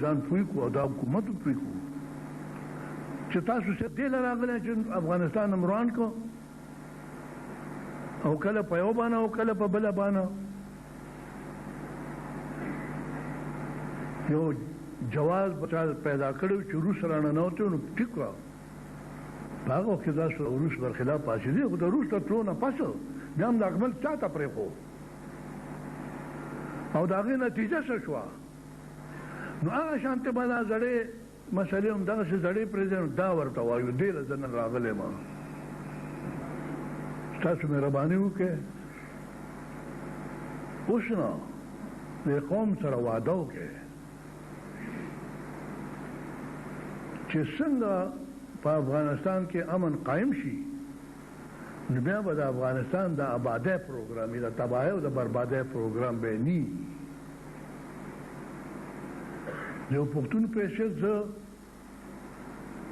ځان پوه کړو او دا حکومت پوه کړو چې تاسو څه دې له راغلی چې افغانستان هم روان کړو او کله په یو باندې او کله په بله باندې یو جواز بچا پیدا کړو چې روس راننوتو نو ټیک کړه په هغه وخت کې دا روس برخلاف پاڅېدې خو د روس تر تلو نه پسه بیا هم د اکمل چاته پرېښو او د هغې نتیجه څه شوه نو هغه شانتې به دا زړې مسلې هم دغسې زړې پرېږدي نو دا ورته وایو دې له زه نن راغلی یم تاسو مهرباني وکړئ اوس نه د قوم سره واده وکړئ چې څنګه په افغانستان کې امن قایم شي نو بیا به د افغانستان د آبادۍ پروګرام د تباهۍ او د بربادۍ پروګرام به نی یو پښتون په حیثیت زه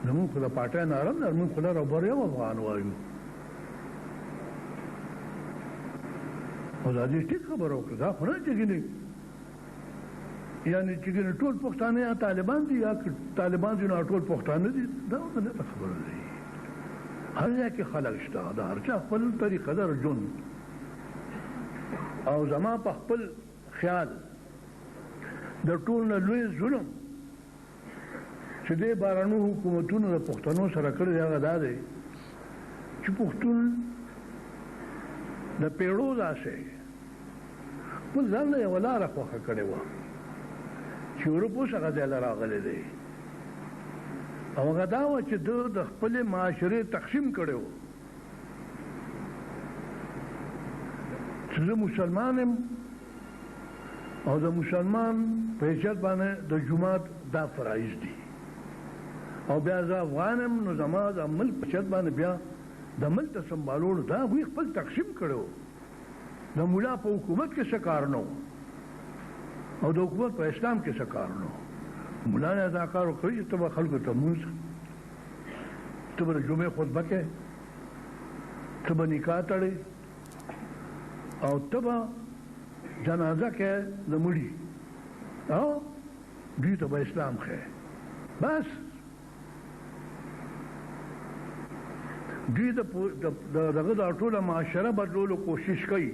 زمونږ خو د پارټۍ نارم ده زمونږ خو له رهبر یو افغان وایو او دا دې ټیک خبره وکړه دا خو نه چې ګینې یعنې چې ګینې ټول پښتانه یا طالبان دي یا طالبان دي نو ټول پښتانه دي دا نه خبره ده هر ځای کې خلک شته د هر چا خپل طریقه ده ژوند او زما په خپل خیال د ټول نه لوی ظلم چې دې بهرنیو حکومتونو د پښتنو سره کړی هغه دا دی چې پښتون د پیړو داسې خپل ځان له یوه لاره خوښه کړې وه چې اروپ اوس هغه ځای له راغلی دی او هغه دا وه چې ده د خپلې معاشرې تقسیم کړی و چې زه مسلمان یم او د مسلمان په حیثیت باندې د جومات دا فرایض دي او بیا زه افغان یم نو زما د ملک په حیثیت باندې بیا د ملک د سمبالولو دا هغوی خپل تقسیم کړی و د ملا په حکومت کې څه کار نه و او د حکومت په اسلام کې څه کار نه و ملا نه دا کار وکړي چې ته به خلکو ته لمونځ ته به د جمعې خطبه کوې ته به نکاح تړې او ته به جنازه کوې د مړي او دوی ته به اسلام ښیې بس دوی دغه دا ټوله معاشره بدلولو کوشش کوي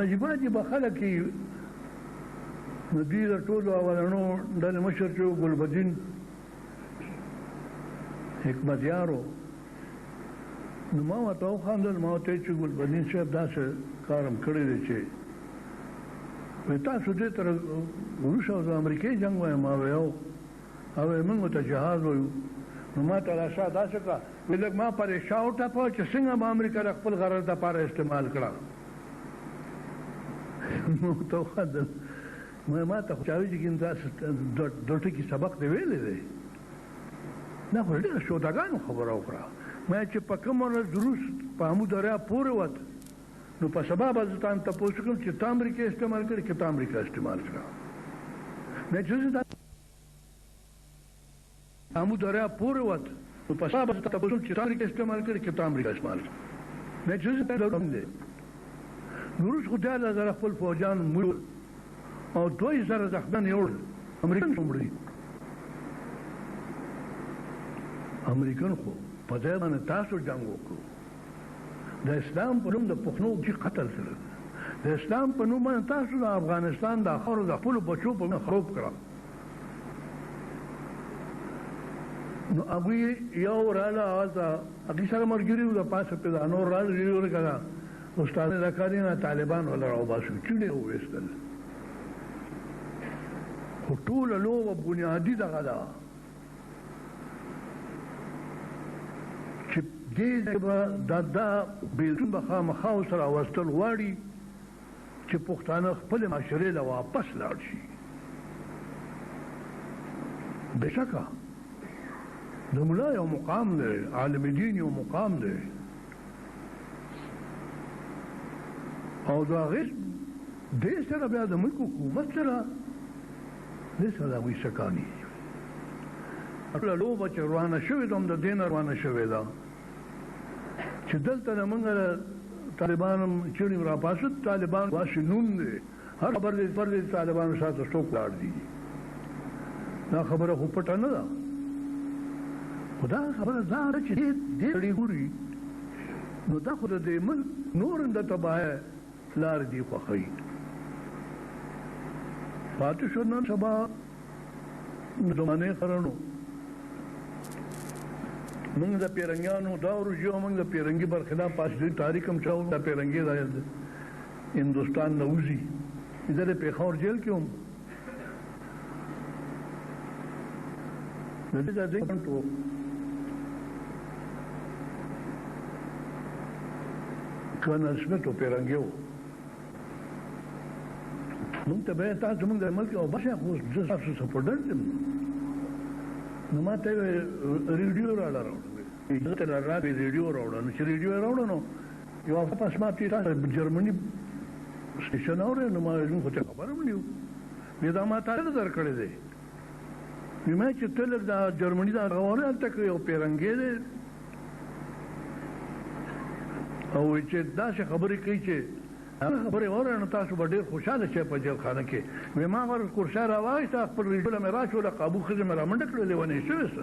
عجیبه عجیبه خلک یې نو دوی د ټولو اولنو ډلې مشر چې و ګلبدین حکمتیارو نو ما ورته وخندل ما ورته ویل چې ګلبدین صاحب داسې کار هم کړی دی چې تاسو دې تر روس او د امریکې جنګ وایي ما وی او موږ ورته جهاز وایو نو ما ته راشا داسې کړه وی لږ ما پرې شا وټپه چې څنګه به امریکا د خپل غرض دپاره استعمال کړه ما ورته وخندل ما ته خو چا وایي چې داسې دوه ټکي سبق دې ویلی دی دا خو ډېره شودګانو خبره وکړه ما چې په کومه ورځ روس په امو دریا پورې وت نو په سبا به زه تان تپوس وکړم چې ته امریکا استعمال کړې که ته امریکا استعمال کړه نه چې زه امو دریا پورې وت نو په سبا به زه تپوس وکړم چې ته امریکا استعمال کړې که ته امریکا استعمال کړه نه چې زه ضرورم دی نو روس خو 10,000 خپل فوجان مړ او 2,000 زخمیان یې وړل امریکن مړي امریکن خو په ځای باندې تاسو جنګ وکړو د اسلام په نوم د پښتنو چې قتل کړل د اسلام په نوم باندې تاسو د افغانستان د خاورو د خپلو بچو په نوم خراب کړل نو هغوی یو راله هلته هغوی سره ملګري وو د پاسه پې دا نور راغلي وو که دا استاد د کاري نه طالبان ولا راوباسو چڼې وویستل خو ټوله لوبه بنیادي دغه ده چې دې به دا بیلتون به خامخا ورسره اخیستل غواړي چې پښتانه خپلې معاشرې له واپس لاړ شي بېشکه د ملا یو مقام دی عالم دین یو مقام دی او د هغې دې سره بیا د ملک حکومت سره دې سره د هغوی څه کاني ټوله لوبه چې روانه شوې ده هم د دې نه روانه شوې ده چې دلته د موږ طالبان هم چڼې راپاسو طالبان واسې نوم دی هر خبر دې پر دې طالبانو سره څوک لاړ دي دا خبره خو پټه نه ده خدا خبره دا چې دې لري ګوري نو دا خو دې ملک نور د تباہ لار دی خوښي پاتې شو نن سبا زمانه خرانو موږ د پیرنګانو دا ورجو موږ د پیرنګي برخلاف پاسې تاریخ هم چاو د پیرنګي راځي هندوستان نوزي ادھر پیښور جیل کې هم د دې ځای کنټرو کنه سمته پیرنګیو موږ ته به تاسو موږ د ملک او بشه خو د تاسو سپورټر نو ماته ریډیو راړو دا ته راځي ریډیو راوړو نو چې ریډیو راوړو نو یو هفته پس ما تاسو جرمني سټیشن اورې نو ما یو څه خبره ونیو دا ما ته درکړې ده ما چې تل دا جرمني دا غوړې تک یو پیرنګي ده او چې دا څه خبرې کوي چې خبرې وره نو تاسو به ډېر خوشاله شئ په جیل خانه کې وې ما ور کورسه راوایسته خپل ریډیو مې راچوله قابو ښځې مې رامنډه کړلې ونې شوېسته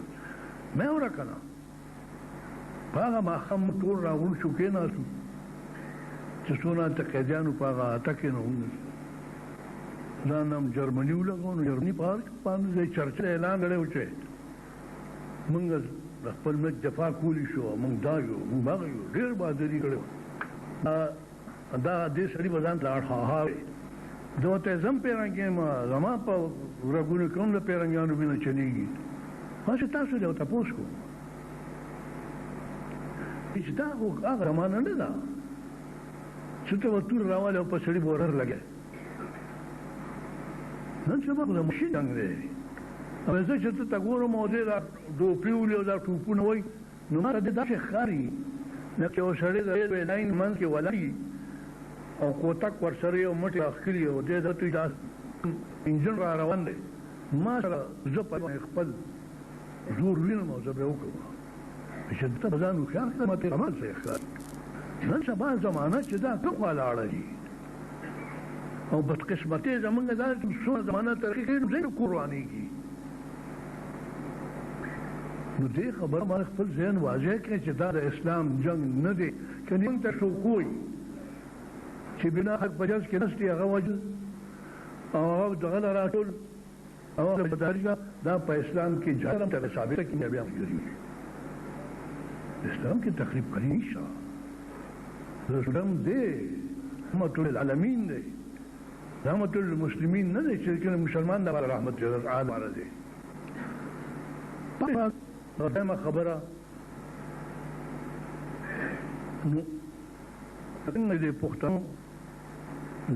مې وره که نه په هغه ماښام ټول راغون شو کېناستو چې څونه هلته قیدیانو په هغه اته کې نو ځان هم جرمني ولګو نو جرمني په هر باندې چرچل اعلان کړی و چې موږ د خپل ملک دفاع کولی شو موږ دا یو موږ هغه یو ډېر بهادري کړې دا دې سړي به ځان ته اړخا زه ورته زه هم پیرنګ یم زما په رګونو کې هم د پیرنګیانو وینه چلېږي هسې تاسو دې ورته تپوس کوو چې دا خو هغه زمانه نه ده چې ته به تور راولې او په سړي به ورر لګې نن سبا خو د ماشین جنګ دی او زه چې ته ته ګورم او دې دا ډوپي ولي او دا ټوپونه وایي نو ما ته دې داسې ښکاري لکه یو سړی د ریلوې لاین منځ کې ولاړ او کوتک ورسره یو مټې راښکلي او دې ته دا انجن را روان دی ما سره زه په خپل زور وینم او زه به وکړم چې ته به ځان هوښیار کړه ما ته عمل څه ښکاري نن سبا زمانه چې دا کوم ولاړه دي او بدقسمتي زمونږ دا څومره زمانه ترقي کوي نو ځینې کور روانېږي نو دې خبره ما خپل ذهن واضح کړی چې دا د اسلام جنګ نه دی که موږ ته څوک وایي چې بنا حق په جز کې نستی هغه وجل او هغه دغه نه راټول او هغه بداري دا په اسلام کې جرم ته ثابته کړي بیا هم اسلام کې تقریب کوي نشه اسلام دی رحمت للعالمین دی رحمت للمسلمین نه دی چې مسلمان د رحمت للعالم دی دائما خبره نو څنګه دې پښتنو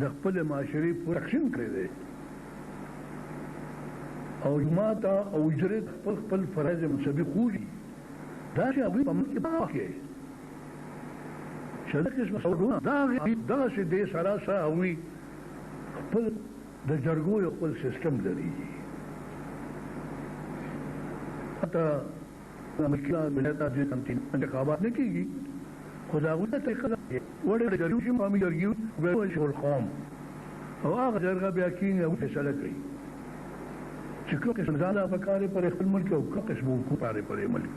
د خپل معاشري پوره تقسیم کړی دی او جماعت او اجرت خپل فرایض مذهبي خوري دا چې هغوی په ملک کې باقي چې دا قسمه سودونه دغسې دې سره هغوی خپل د جرګو یو خپل سیسټم لري حتی امریکا ملتا دې انتخابات نه کېږي خو د هغوی ته طریقه ده وړې د جرګو چې قومي جرګې ویل شي القوم او هغه جرګه بیا کېږي او فیصله کوي چې کوم قسم ځان پکار پر خپل ملک او کوم قسم حکومت پر ملک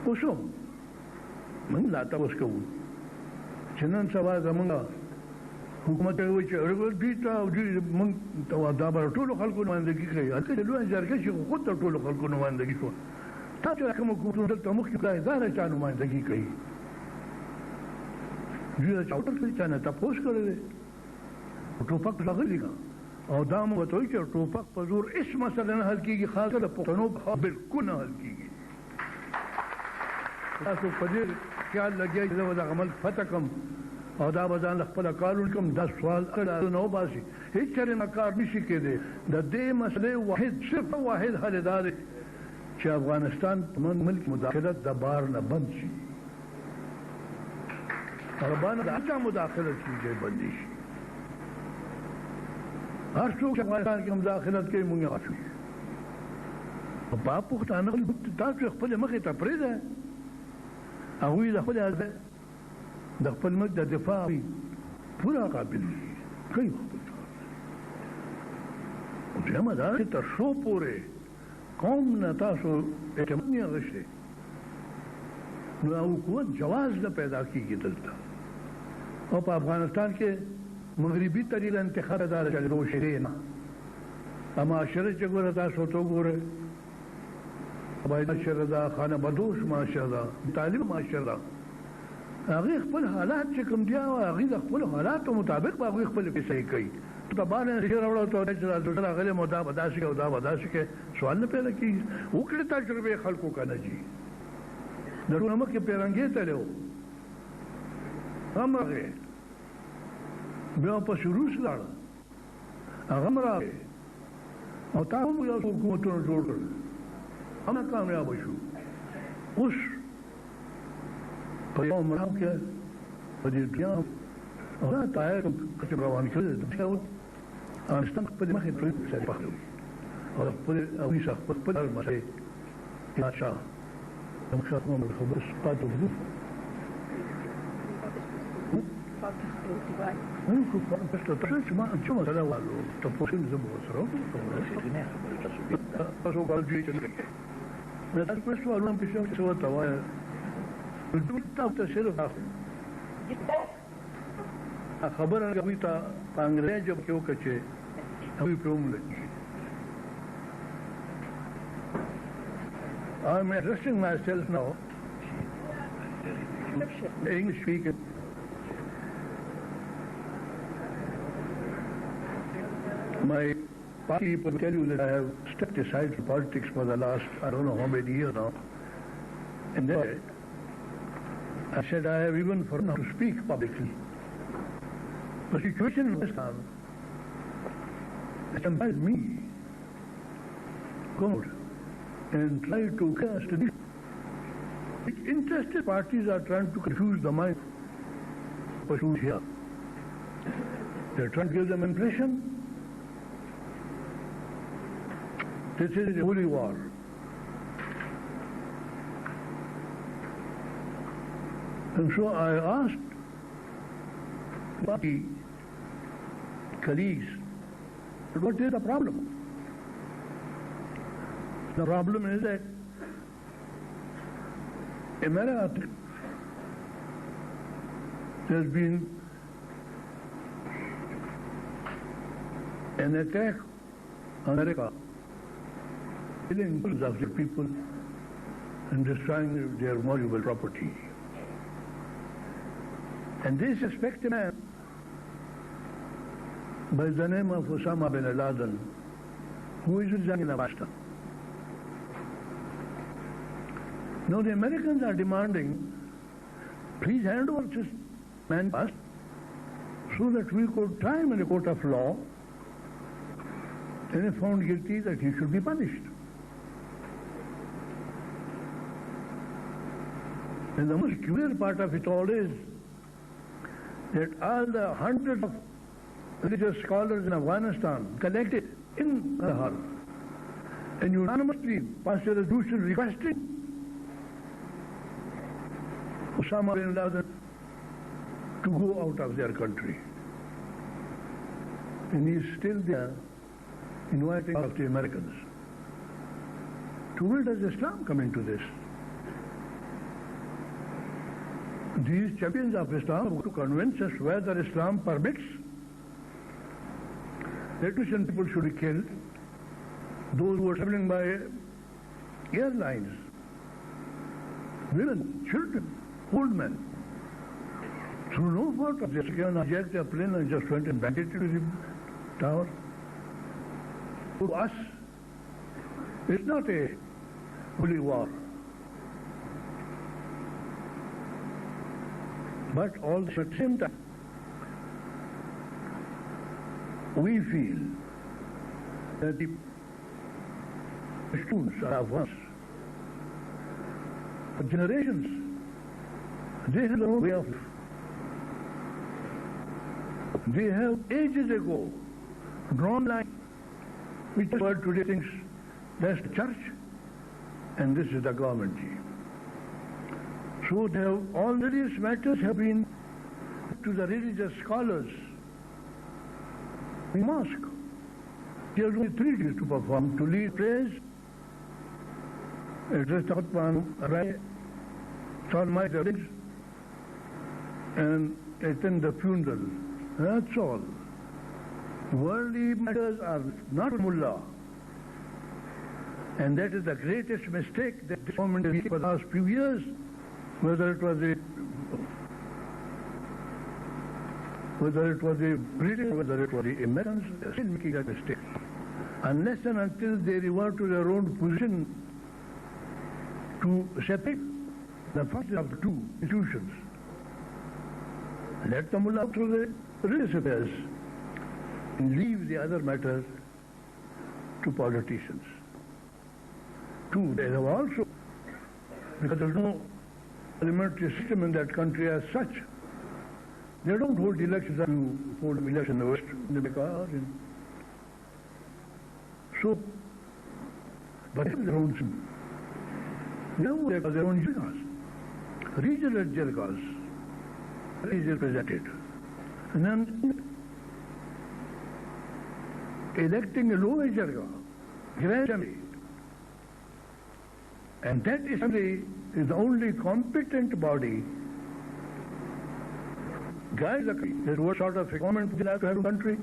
اوس موږ لا تاسو کوو چې نن سبا زمونږ حکومت وایي چې دوی ته او دوی موږ دا به ټولو خلکو نمایندګي کوي هلته د لویه جرګه چې خود ته ټولو خلکو نمایندګي شوه تاسو کوم حکومتونه دلته مخکې کړی دا نه چا نمایندګي کوي دوی د چا ورته چا نه تپوس کړی دی ټوپک راغلی او دا مو ورته وایي چې ټوپک په زور هېڅ مسله نه حل کېږي خاصه د پښتنو بالکل نه حل کېږي تاسو په دې خیال لګیا چې زه به دغه ملک فتح کړم او دا به ځان له خپله کار وکړم دا سوال نه وباسي هېڅ چېرې نه کار نشي کېدی د دې مسلې واحد صرف واحد حل دا دی چې افغانستان په ملک مداخلت د بار نه بند شي عربانو د هر چا مداخلت شي بندي شي هر څوک چې افغانستان کې مداخلت کوي موږ یې غواړو په پښتانه تاسو خپل مخې ته پرېږده هغوی د خپل ملک د دفاع پوره قابل دي کوي دویمه دا چې تر څو پورې قوم نه تاسو اعتماد نه اخیستی نو حکومت جواز نه پیدا کېږي دلته او په افغانستان کې مغربي طریقه انتخاب داره چې روشري نه معاشره چې ګوره تاسو ته وګورئ قبایلي معاشره ده خانه بدوش معاشره ده طالب معاشره ده هغې خپل حالات چې کوم دي هغې د خپلو حالاتو مطابق به هغوی خپلې پیسې کوي ته باندې شي راوړه ته چې راغلی مو دا به داسې کوي او دا به داسې کوي سوال نه پیدا کېږي وکړې تجربې خلکو که نه جي د ټول مخکې پیرنګې تللی و هم راغې بیا پسې روس لاړه هغه هم راغې او تا هم یو څو حکومتونه جوړ کړل هم کامیابه شو اوس په یو مرام کې په دې دنیا او دا تایر چې روان کړی دی افغانستان خپلې مخې پرې سره پخته وي او خپل هغوی سره خپل مسایل شاه هم ختمه مې خبر پاتې وګورو چې ما چې مسله والو تاسو زه به سره تاسو ګالجی چې نه تاسو په سوالونو کې څه وته وایي تاسو صرف خبره کوي ته په انګریزي کې وکړي چې هغوی پرې ومولي I'm addressing myself now English speaker my party people tell you that I have stepped aside from politics for the last I don't know how many years now and then I said I have even forgotten how to speak publicly. The situation in Pakistan compels me to come out and try to cast a which interested parties are trying to confuse the mind pursued here. They're trying to give them impression this is a holy war. And so I asked party colleagues, what is the problem? The problem is that America there's been an attack on America, killing millions of their people and destroying their valuable property. And they suspect a man by the name of Osama bin Laden, who is residing in Afghanistan. Now the Americans are demanding, please hand over this man to us so that we could try him in a court of law and if found guilty that he should be punished. And the most clear part of it all is that all the hundreds of religious scholars in Afghanistan collected in Rahbar and unanimously passed a resolution requesting Osama bin Laden to go out of their country. And he is still there inviting of the Americans. To where does Islam come into this? These champions of Islam want to convince us whether Islam permits that Christian people should be killed, those who are traveling by airlines, women, children, old men, through no fault of theirs, can hijack their plane and just went and banked it to the tower. To us, it's not a holy war. But also at the same time, we feel that the students of us, for generations, they have their own way of life. They have ages ago drawn line which the world today thinks that's the church and this is the government. So they have, all these matters have been to the religious scholars mosque. He has only 3 duties to perform: to lead prayers, address the khutbah, sound my weddings, and attend the funeral. That's all. Worldly matters are not mullah. And that is the greatest mistake that this government has made for the last few years, whether it was the British, whether it was the Americans, they are still making that mistake. Unless and until they revert to their own position to separate the function of the two institutions, let the mullah to the religious affairs and leave the other matters to politicians. Two, they have also, because there is no parliamentary system in that country as such, they don't hold elections as you hold elections in the West, in the Mecca. So, but they have their own system. They have their own jirgas, regional jirgas, is represented. And then electing a lower jirga, grand assembly. And that assembly is the only competent body guide the country. There's what sort of government would they like to have in the country?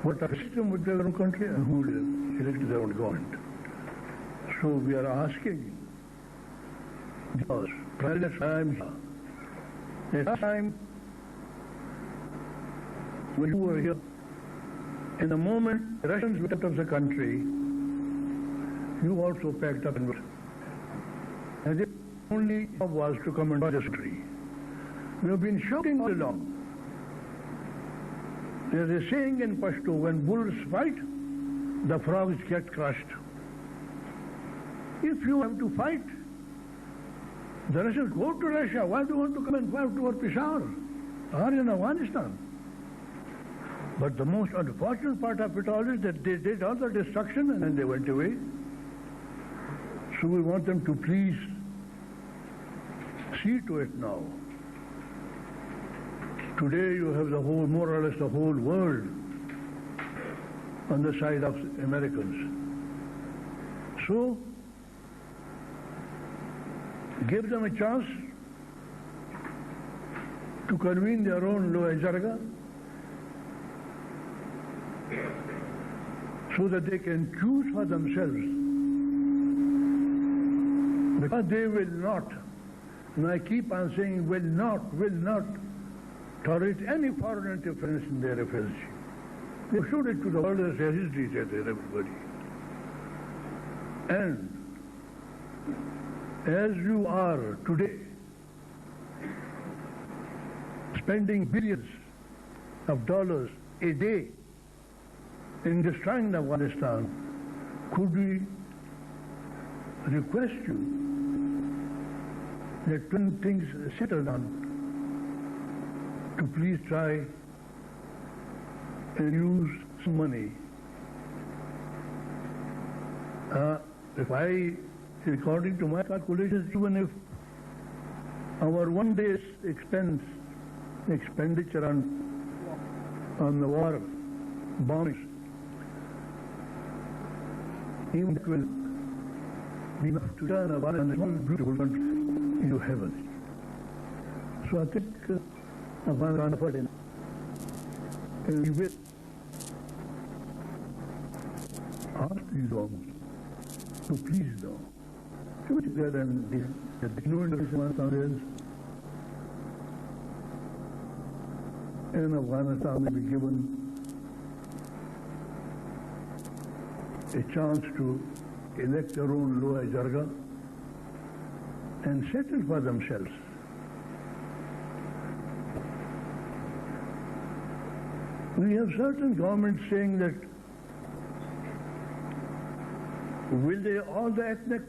What type of system would they have in the country? And who will elect their own government? So we are asking, because present time when you were here, in the moment the Russians went out of the country, you also packed up and went. And the only job was to come and buy this country. We have been shouting all along. There is a saying in Pashto, when bulls fight, the frogs get crushed. If you have to fight, the Russians go to Russia. Why do you want to come and fight toward Peshawar or in Afghanistan? But the most unfortunate part of it all is that they did all the destruction and then they went away. So we want them to please see to it now. Today you have the whole, more or less the whole world on the side of Americans. So give them a chance to convene their own Loya Jarga so that they can choose for themselves. Because they will not, and I keep on saying will not tolerate any foreign interference in their affairs. They showed it to the world as their history, said everybody. And as you are today spending billions of dollars a day in destroying Afghanistan, could we request you that when things settle down, to please try and use some money. According to my calculations, even if our one day's expenditure on the war bombings, even it will be enough to turn a small beautiful country into heaven. So I think Afghanistan effort in we will ask these almost to please them. So much there and the no individual in Afghanistan may be given a chance to elect their own Loya Jarga and settle for themselves. We have certain governments saying that will they, all the ethnic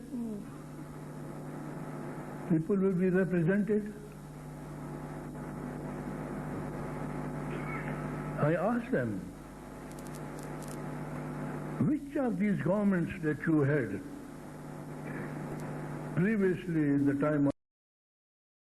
people will be represented? I ask them, which of these governments that you had previously in the time of